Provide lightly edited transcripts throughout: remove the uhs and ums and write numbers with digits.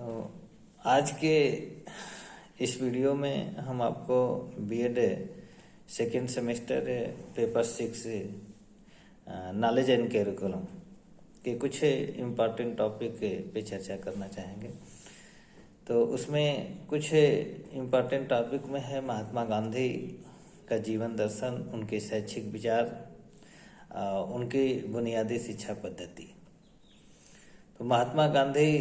आज के इस वीडियो में हम आपको BEd second semester paper 6 knowledge and curriculum के कुछ इम्पॉर्टेंट टॉपिक पे चर्चा करना चाहेंगे। तो उसमें कुछ इम्पॉर्टेंट टॉपिक में है महात्मा गांधी का जीवन दर्शन, उनके शैक्षिक विचार, उनकी बुनियादी शिक्षा पद्धति। तो महात्मा गांधी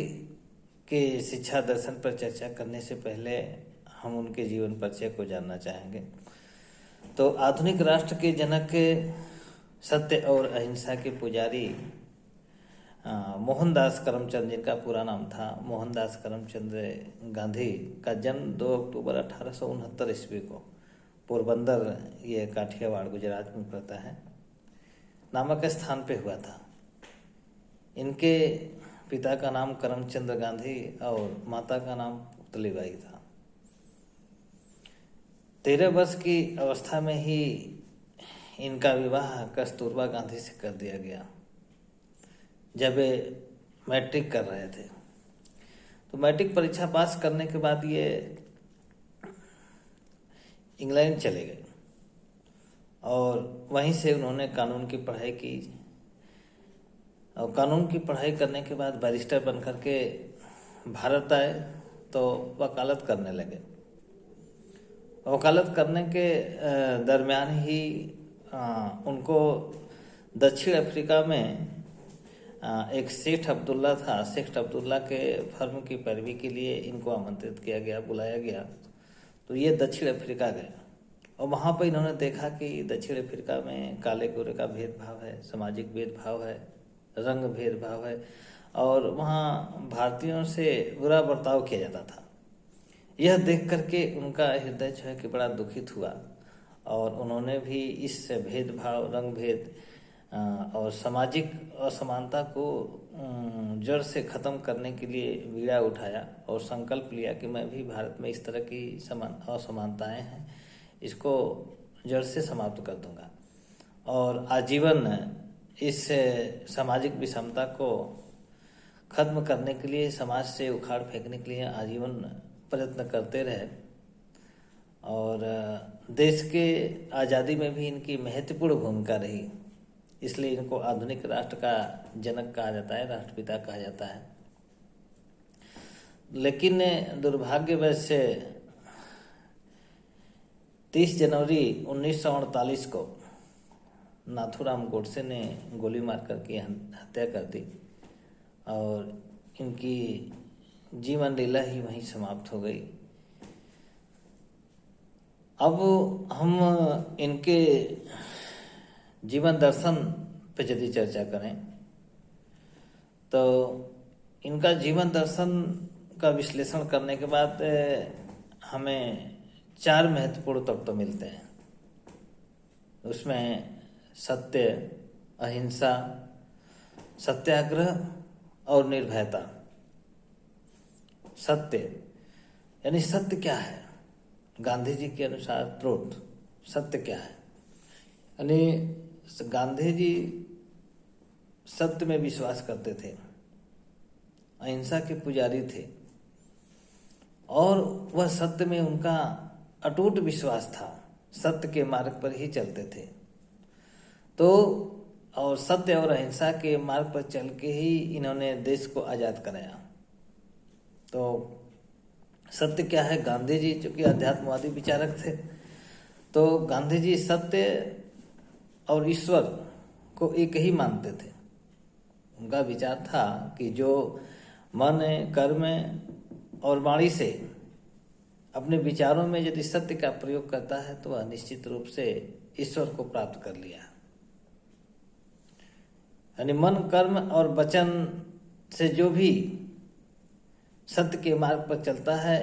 के शिक्षा दर्शन पर चर्चा करने से पहले हम उनके जीवन परिचय को जानना चाहेंगे। तो आधुनिक राष्ट्र के जनक, सत्य और अहिंसा के पुजारी मोहनदास करमचंद, जिनका पूरा नाम था मोहनदास करमचंद गांधी, का जन्म 2 अक्टूबर 1869 ईस्वी को पोरबंदर, ये काठियावाड़ गुजरात में पड़ता है, नामक स्थान पे हुआ था। इनके पिता का नाम करमचंद गांधी और माता का नाम पुतलीबाई था। 13 वर्ष की अवस्था में ही इनका विवाह कस्तूरबा गांधी से कर दिया गया, जब वे मैट्रिक कर रहे थे। तो मैट्रिक परीक्षा पास करने के बाद ये इंग्लैंड चले गए और वहीं से उन्होंने कानून की पढ़ाई की। और कानून की पढ़ाई करने के बाद बैरिस्टर बन करके भारत आए तो वकालत करने लगे। वकालत करने के दरमियान ही उनको दक्षिण अफ्रीका में एक सेठ अब्दुल्ला था, सेठ अब्दुल्ला के फर्म की पैरवी के लिए इनको आमंत्रित किया गया, बुलाया गया। तो ये दक्षिण अफ्रीका गए और वहाँ पर इन्होंने देखा कि दक्षिण अफ्रीका में काले गोरे का भेदभाव है, सामाजिक भेदभाव है, रंग भेदभाव है और वहाँ भारतीयों से बुरा बर्ताव किया जाता था। यह देख करके उनका हृदय जो है कि बड़ा दुखित हुआ और उन्होंने भी इस भेदभाव, रंग भेद और सामाजिक असमानता को जड़ से ख़त्म करने के लिए बीड़ा उठाया और संकल्प लिया कि मैं भी भारत में इस तरह की असमानताएं हैं, इसको जड़ से समाप्त कर दूंगा और आजीवन इस सामाजिक विषमता को खत्म करने के लिए, समाज से उखाड़ फेंकने के लिए आजीवन प्रयत्न करते रहे। और देश के आज़ादी में भी इनकी महत्वपूर्ण भूमिका रही, इसलिए इनको आधुनिक राष्ट्र का जनक कहा जाता है, राष्ट्रपिता कहा जाता है। लेकिन दुर्भाग्यवश से 30 जनवरी 1948 को नाथूराम गोडसे ने गोली मार करके हत्या कर दी और इनकी जीवन लीला ही वहीं समाप्त हो गई। अब हम इनके जीवन दर्शन पर यदि चर्चा करें तो इनका जीवन दर्शन का विश्लेषण करने के बाद हमें 4 महत्वपूर्ण तत्व मिलते हैं। उसमें सत्य, अहिंसा, सत्याग्रह और निर्भयता। सत्य यानी सत्य क्या है? गांधी जी के अनुसार ट्रुथ, सत्य क्या है? यानी गांधी जी सत्य में विश्वास करते थे, अहिंसा के पुजारी थे और वह सत्य में उनका अटूट विश्वास था, सत्य के मार्ग पर ही चलते थे। तो और सत्य और अहिंसा के मार्ग पर चल के ही इन्होंने देश को आज़ाद कराया। तो सत्य क्या है? गांधी जी चूँकि अध्यात्मवादी विचारक थे, तो गांधी जी सत्य और ईश्वर को एक ही मानते थे। उनका विचार था कि जो मन, कर्म और वाणी से अपने विचारों में यदि सत्य का प्रयोग करता है तो वह निश्चित रूप से ईश्वर को प्राप्त कर लिया। यानी मन, कर्म और वचन से जो भी सत्य के मार्ग पर चलता है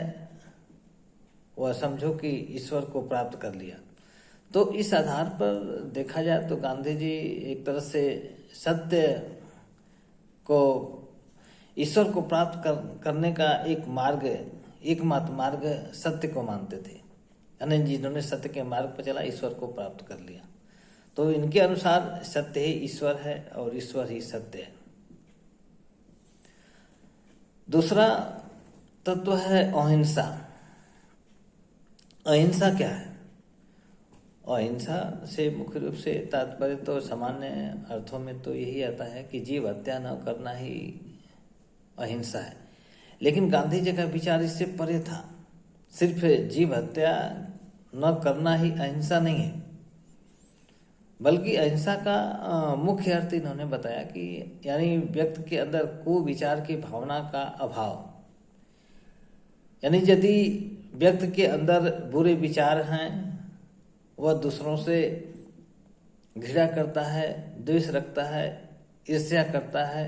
वह समझो कि ईश्वर को प्राप्त कर लिया। तो इस आधार पर देखा जाए तो गांधी जी एक तरह से सत्य को, ईश्वर को प्राप्त करने का एक मार्ग, एकमात्र मार्ग सत्य को मानते थे। यानी जिन्होंने सत्य के मार्ग पर चला, ईश्वर को प्राप्त कर लिया। तो इनके अनुसार सत्य ही ईश्वर है और ईश्वर ही सत्य है। दूसरा, तत्व है अहिंसा। अहिंसा क्या है? अहिंसा से मुख्य रूप से तात्पर्य तो सामान्य अर्थों में तो यही आता है कि जीव हत्या न करना ही अहिंसा है। लेकिन गांधी जी का विचार इससे परे था। सिर्फ जीव हत्या न करना ही अहिंसा नहीं है, बल्कि अहिंसा का मुख्य अर्थ इन्होंने बताया कि यानी व्यक्ति के अंदर कुविचार की भावना का अभाव। यानी यदि व्यक्ति के अंदर बुरे विचार हैं, वह दूसरों से घृणा करता है, द्वेष रखता है, ईर्ष्या करता है,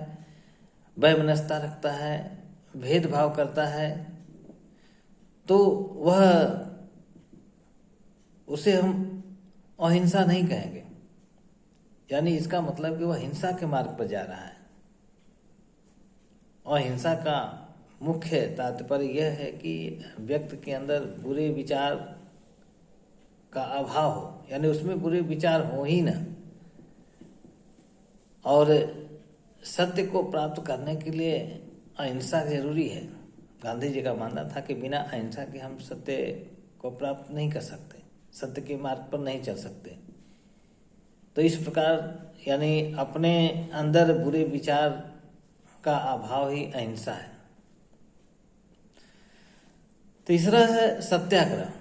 वैमनस्यता रखता है, भेदभाव करता है, तो वह उसे हम अहिंसा नहीं कहेंगे। यानी इसका मतलब कि वह हिंसा के मार्ग पर जा रहा है। अहिंसा का मुख्य तात्पर्य यह है कि व्यक्ति के अंदर बुरे विचार का अभाव हो, यानी उसमें बुरे विचार हो ही ना। और सत्य को प्राप्त करने के लिए अहिंसा जरूरी है। गांधी जी का मानना था कि बिना अहिंसा के हम सत्य को प्राप्त नहीं कर सकते, सत्य के मार्ग पर नहीं चल सकते। तो इस प्रकार यानी अपने अंदर बुरे विचार का अभाव ही अहिंसा है। तीसरा है सत्याग्रह।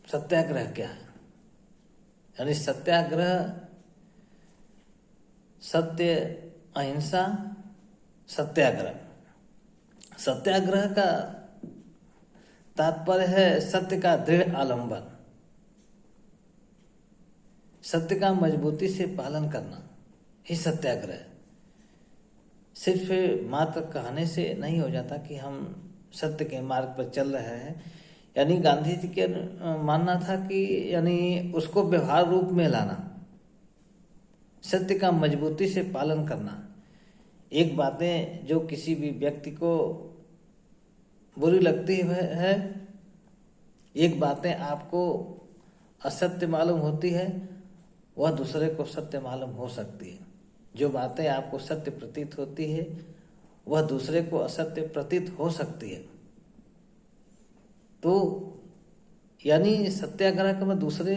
सत्याग्रह क्या है? यानी सत्याग्रह, सत्य, अहिंसा, सत्याग्रह। सत्याग्रह का तात्पर्य है सत्य का दृढ़ आलंबन, सत्य का मजबूती से पालन करना ही सत्याग्रह। सिर्फ मात्र कहने से नहीं हो जाता कि हम सत्य के मार्ग पर चल रहे हैं। यानी गांधी जी के मानना था कि यानी उसको व्यवहार रूप में लाना, सत्य का मजबूती से पालन करना। एक बातें जो किसी भी व्यक्ति को बुरी लगती है, एक बातें आपको असत्य मालूम होती है, वह दूसरे को सत्य मालूम हो सकती है। जो बातें आपको सत्य प्रतीत होती है, वह दूसरे को असत्य प्रतीत हो सकती है। तो यानी सत्याग्रह का मतलब दूसरे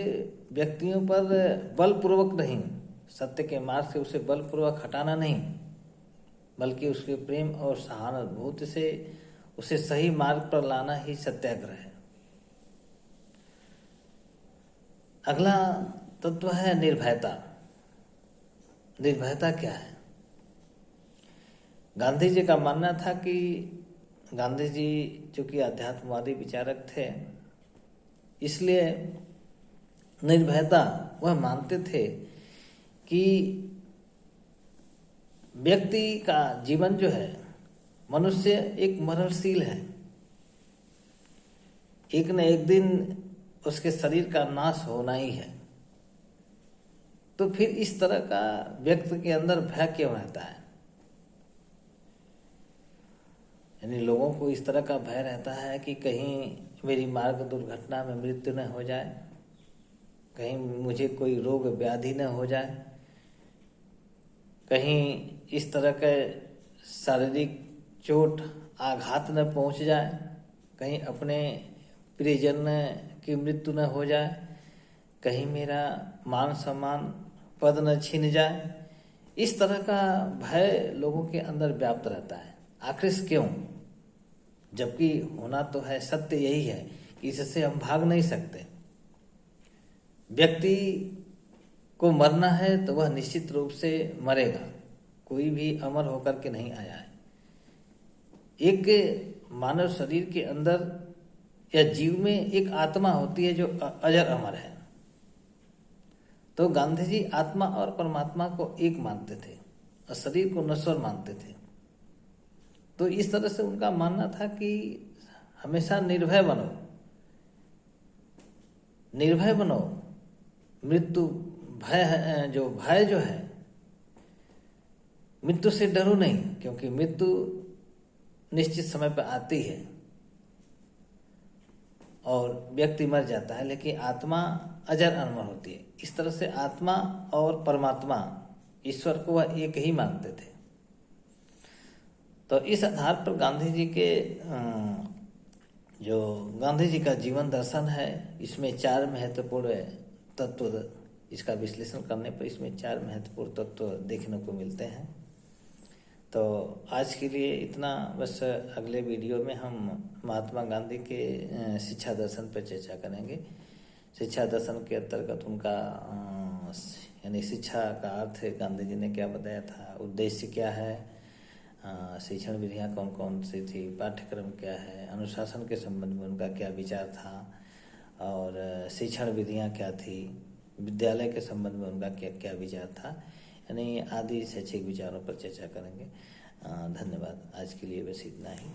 व्यक्तियों पर बलपूर्वक नहीं, सत्य के मार्ग से उसे बलपूर्वक हटाना नहीं, बल्कि उसके प्रेम और सहानुभूति से उसे सही मार्ग पर लाना ही सत्याग्रह है। अगला तत्व है निर्भयता। निर्भयता क्या है? गांधी जी का मानना था कि गांधी जी चूंकि आध्यात्मवादी विचारक थे, इसलिए निर्भयता वह मानते थे कि व्यक्ति का जीवन जो है, मनुष्य एक मरणशील है। एक न एक दिन उसके शरीर का नाश होना ही है। तो फिर इस तरह का व्यक्ति के अंदर भय क्यों रहता है? यानी लोगों को इस तरह का भय रहता है कि कहीं मेरी मार्ग दुर्घटना में मृत्यु न हो जाए, कहीं मुझे कोई रोग व्याधि न हो जाए, कहीं इस तरह के शारीरिक चोट आघात न पहुंच जाए, कहीं अपने प्रियजन की मृत्यु न हो जाए, कहीं मेरा मान सम्मान पद न छीन जाए। इस तरह का भय लोगों के अंदर व्याप्त रहता है। आखिर क्यों? जबकि होना तो है, सत्य यही है कि इससे हम भाग नहीं सकते। व्यक्ति को मरना है तो वह निश्चित रूप से मरेगा, कोई भी अमर होकर के नहीं आया है। एक मानव शरीर के अंदर या जीव में एक आत्मा होती है जो अजर अमर है। तो गांधी जी आत्मा और परमात्मा को एक मानते थे और शरीर को नश्वर मानते थे। तो इस तरह से उनका मानना था कि हमेशा निर्भय बनो, निर्भय बनो। मृत्यु भय जो है, मृत्यु से डरो नहीं, क्योंकि मृत्यु निश्चित समय पर आती है और व्यक्ति मर जाता है, लेकिन आत्मा अजर अमर होती है। इस तरह से आत्मा और परमात्मा, ईश्वर को वह एक ही मानते थे। तो इस आधार पर गांधी जी के जो गांधी जी का जीवन दर्शन है, इसमें 4 महत्वपूर्ण तत्व, इसका विश्लेषण करने पर इसमें 4 महत्वपूर्ण तत्व देखने को मिलते हैं। तो आज के लिए इतना बस। अगले वीडियो में हम महात्मा गांधी के शिक्षा दर्शन पर चर्चा करेंगे। शिक्षा दर्शन के अंतर्गत उनका यानी शिक्षा का अर्थ है, गांधी जी ने क्या बताया था, उद्देश्य क्या है, शिक्षण विधियाँ कौन कौन सी थी, पाठ्यक्रम क्या है, अनुशासन के संबंध में उनका क्या विचार था, और शिक्षण विधियाँ क्या थी, विद्यालय के संबंध में उनका क्या क्या विचार था, यानी आदि शैक्षिक विचारों पर चर्चा करेंगे। धन्यवाद। आज के लिए बस इतना ही।